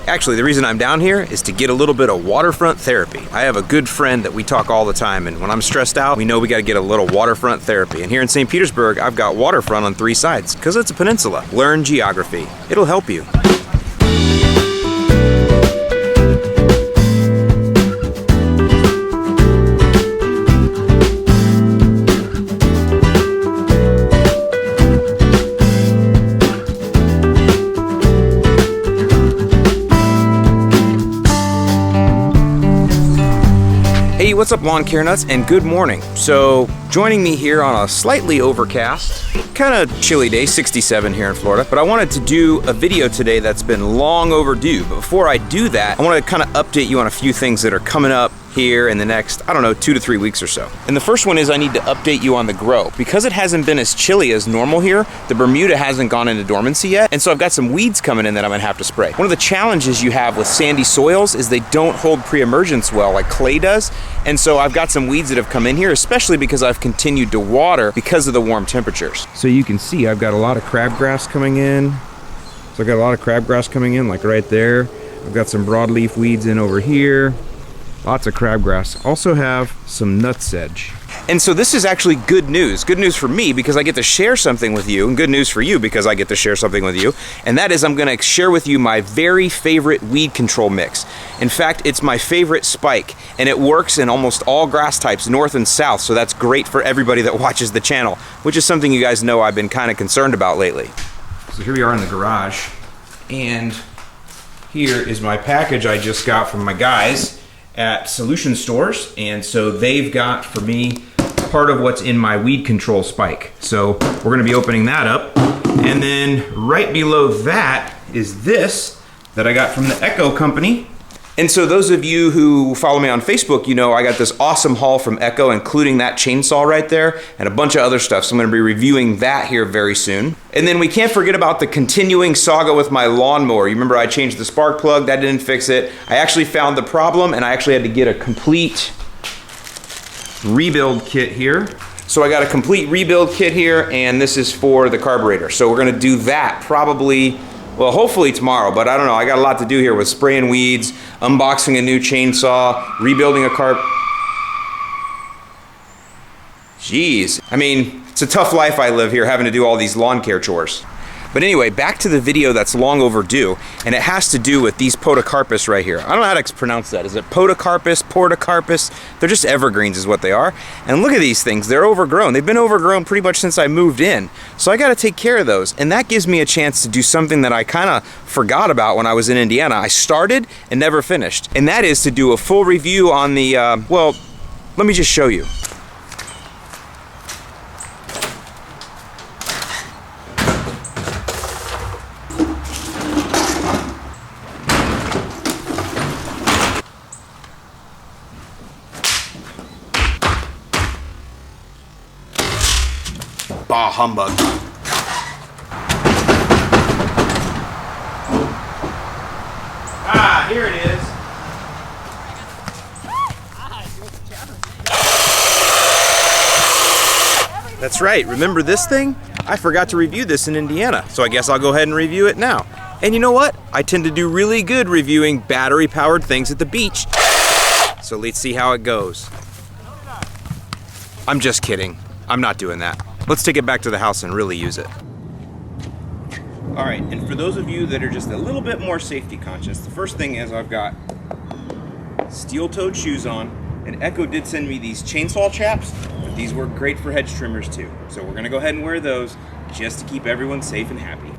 Actually, the reason I'm down here is to get a little bit of waterfront therapy. I have a good friend that we talk all the time, and when I'm stressed out, we know we gotta get a little waterfront therapy. And here in St. Petersburg, I've got waterfront on 3 sides, because it's a peninsula. Learn geography. It'll help you. Hey, what's up, lawn care nuts, and good morning. So, joining me here on a slightly overcast, kind of chilly day, 67 here in Florida, but I wanted to do a video today that's been long overdue. But before I do that, I want to kind of update you on a few things that are coming up here in the next, I don't know, 2 to 3 weeks or so. And the first one is I need to update you on the grow. Because it hasn't been as chilly as normal here, the Bermuda hasn't gone into dormancy yet, and so I've got some weeds coming in that I'm gonna have to spray. One of the challenges you have with sandy soils is they don't hold pre-emergence well like clay does, and so I've got some weeds that have come in here, especially because I've continued to water because of the warm temperatures. So you can see I've got a lot of crabgrass coming in. So I've got a lot of crabgrass coming in, like right there. I've got some broadleaf weeds in over here. Lots of crabgrass. Also have some nutsedge. And so this is actually good news. Good news for me because I get to share something with you, and good news for you because I get to share something with you. And that is I'm gonna share with you my very favorite weed control mix. In fact, it's my favorite spike, and it works in almost all grass types, north and south, so that's great for everybody that watches the channel, which is something you guys know I've been kind of concerned about lately. So here we are in the garage, and here is my package I just got from my guys at Solution Stores, and so they've got for me part of what's in my weed control spike. So we're gonna be opening that up, and then right below that is this that I got from the Echo company. And so those of you who follow me on Facebook, you know I got this awesome haul from Echo, including that chainsaw right there and a bunch of other stuff. So I'm gonna be reviewing that here very soon. And then we can't forget about the continuing saga with my lawnmower. You remember I changed the spark plug, that didn't fix it. I actually found the problem and I actually had to get a complete rebuild kit here. So I got a complete rebuild kit here, and this is for the carburetor. So we're gonna do that probably, well, hopefully tomorrow, but I don't know. I got a lot to do here with spraying weeds, unboxing a new chainsaw, rebuilding a Jeez. I mean, it's a tough life I live here, having to do all these lawn care chores. But anyway, back to the video that's long overdue, and it has to do with these podocarpus right here. I don't know how to pronounce that. Is it podocarpus, portocarpus? They're just evergreens is what they are. And look at these things, they're overgrown. They've been overgrown pretty much since I moved in. So I gotta take care of those. And that gives me a chance to do something that I kinda forgot about when I was in Indiana. I started and never finished. And that is to do a full review on the, well, let me just show you. Bah humbug. Ah, here it is. That's right, remember this thing? I forgot to review this in Indiana, so I guess I'll go ahead and review it now. And you know what? I tend to do really good reviewing battery-powered things at the beach. So let's see how it goes. I'm just kidding. I'm not doing that. Let's take it back to the house and really use it. All right, and for those of you that are just a little bit more safety conscious, the first thing is I've got steel-toed shoes on, and Echo did send me these chainsaw chaps, but these work great for hedge trimmers too. So we're gonna go ahead and wear those just to keep everyone safe and happy.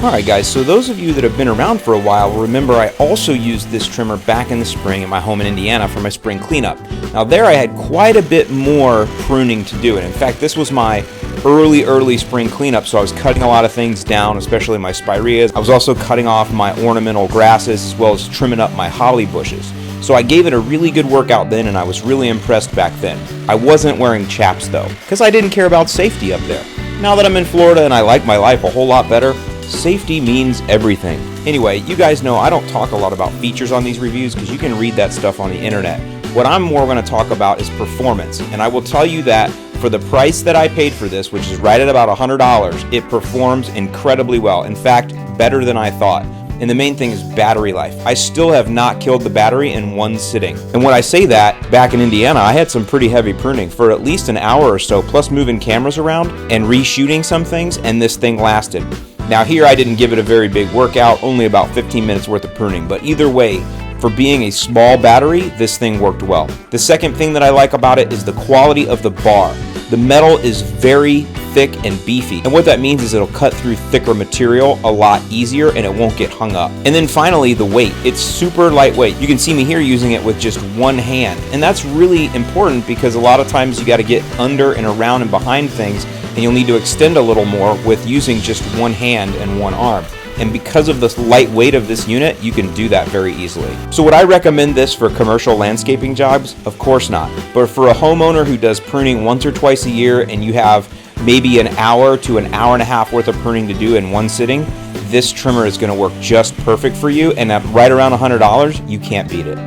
Alright guys, so those of you that have been around for a while will remember I also used this trimmer back in the spring at my home in Indiana for my spring cleanup. Now there I had quite a bit more pruning to do, and in fact this was my early spring cleanup, so I was cutting a lot of things down, especially my spireas. I was also cutting off my ornamental grasses as well as trimming up my holly bushes. So I gave it a really good workout then, and I was really impressed back then. I wasn't wearing chaps though, because I didn't care about safety up there. Now that I'm in Florida and I like my life a whole lot better, safety means everything. Anyway, you guys know I don't talk a lot about features on these reviews because you can read that stuff on the internet. What I'm more going to talk about is performance, and I will tell you that for the price that I paid for this, which is right at about $100, it performs incredibly well. In fact, better than I thought. And the main thing is battery life. I still have not killed the battery in one sitting. And when I say that, back in Indiana, I had some pretty heavy pruning for at least an hour or so, plus moving cameras around and reshooting some things, and this thing lasted. Now here I didn't give it a very big workout, only about 15 minutes worth of pruning, but either way, for being a small battery, this thing worked well. The second thing that I like about it is the quality of the bar. The metal is very thick and beefy, and what that means is it'll cut through thicker material a lot easier and it won't get hung up. And then finally, the weight. It's super lightweight. You can see me here using it with just one hand, and that's really important because a lot of times you got to get under and around and behind things, and you'll need to extend a little more with using just one hand and one arm. And because of the light weight of this unit, you can do that very easily. So would I recommend this for commercial landscaping jobs? Of course not. But for a homeowner who does pruning once or twice a year and you have maybe an hour to an hour and a half worth of pruning to do in one sitting, this trimmer is going to work just perfect for you, and at right around $100, you can't beat it.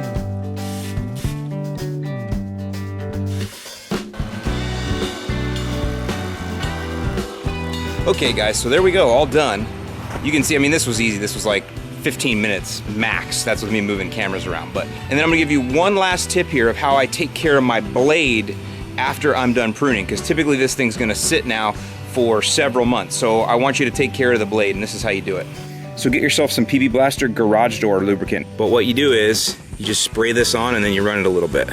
Okay guys, so there we go, all done. You can see, I mean, this was easy. This was like 15 minutes max. That's with me moving cameras around. And then I'm gonna give you one last tip here of how I take care of my blade after I'm done pruning, because typically this thing's gonna sit now for several months. So I want you to take care of the blade, and this is how you do it. So get yourself some PB Blaster garage door lubricant. But what you do is you just spray this on and then you run it a little bit.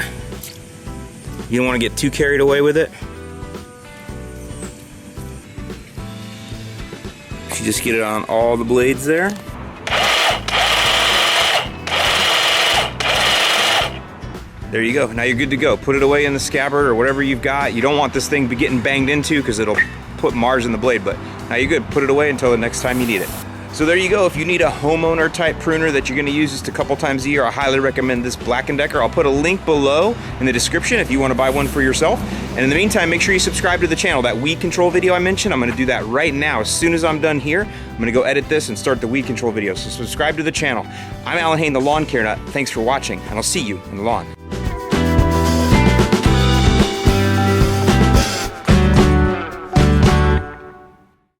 You don't wanna get too carried away with it. You just get it on all the blades there. There you go. Now you're good to go. Put it away in the scabbard or whatever you've got. You don't want this thing getting banged into because it'll put Mars in the blade, but now you're good. Put it away until the next time you need it. So there you go. If you need a homeowner type pruner that you're going to use just a couple times a year, I highly recommend this Black & Decker. I'll put a link below in the description if you want to buy one for yourself. And in the meantime, make sure you subscribe to the channel. That weed control video I mentioned, I'm going to do that right now. As soon as I'm done here, I'm going to go edit this and start the weed control video. So subscribe to the channel. I'm Alan Hain, the Lawn Care Nut. Thanks for watching, and I'll see you in the lawn.